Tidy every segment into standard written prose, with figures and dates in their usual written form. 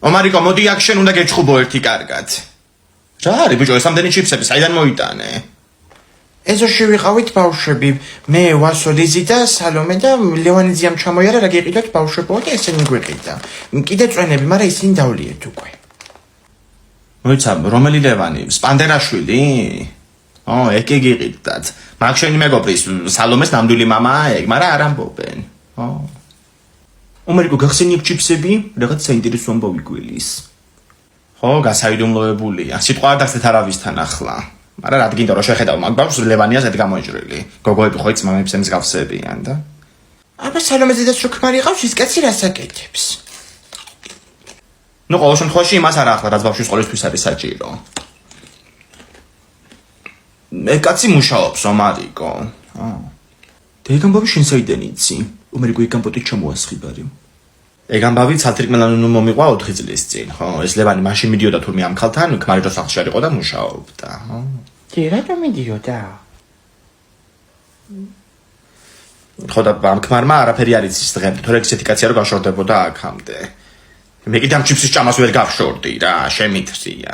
ომარიკო, მოდი აქ შენ უნდა გეჩხუბო ერთი კარგად. რა არის ბიჭო, ეს ამდენი ჩიფსები საიდან მოიტანე? ეზოში ვიყავით ბავშვები, მე, ვასო, ლიზი და სალომე და ლევანიძიამ ჩამოიარა რა გიყიდოთ ბავშვებო და ესენი გვიყიდა. კიდე წვენები, მაგრამ ისინი დავლიეთ უკვე. მოიცა, რომელი ლევანი? სპანდერაშვილი? ეგ გიყიდათ. მაგ შენი მეგობრის სალომეს ნამდვილი მამაა ეგ, მაგრამ არ ამბობენ. ომარიკო, გახსენიებ ჩიფსები, რაღაც საინტერესო ამბავი გველის. გასაიდუმლოებულია. სიტყვა არ დახსეთ არავისთან ახლა. მაგრამ რადგინდა რომ შეხედავ მაგ ბავშვს ლევანიას ეთ გამოიჭრილი. გოგოები ხო იც მამებს მსგავსებიან და. აბა სალომეზე და შუქმარი ყავს ის კაცი რასაკეთებს. ნუ ყოველ შემთხვევაში იმას არ ახლა რაც ბავშვის ყოლისთვის არის საჭირო. ეგ კაცი მუშაობს ომარიკო. და ეგ ამბავი შენ საიდან იცი? ომარიკო ეგ ამბავი ჩამოასხიბარი. ეგ ამბავი ცალთრიკმელან მომიყვა 4 წლის წინ, ხო? ეს ლევანი მაშინ მიდიოდა თურმე ამ ქალთან, ქმარიჯოს სახლში არისო და მუშაობდა, ხო? კი, რატომ მიდიოდა? ხო და ამ ქმარმა არაფერი არ იცის დღემდე, თორე ესეთი კაცია რომ გაშორდებოდა აქამდე. მე კიდე ამ ჩიფსის ჭამას ვერ გავშორდი რა, შემითრია.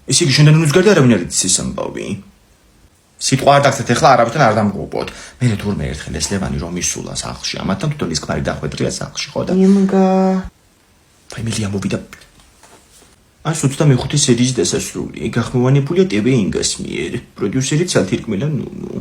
ეს იგი შენთან უნდა გარდა არავინ არ იცის ეს ამბავი. სიტყვა არ დაგცეთ ახლა არავითარ არ დამგუბოთ. მე თურმე ერთხელ ეს ლევანი რომ ისულა სახლში, ამათთან თვითონ ის ქმარი დახვედრია სახლში, ხო და იმგა ფამილია მოვიდა. 125 სერიის დასასრული. ეგ ახმოვანებულია TV ინგას მიერ. პროდიუსერი ცალთირკმელა ნუნუ.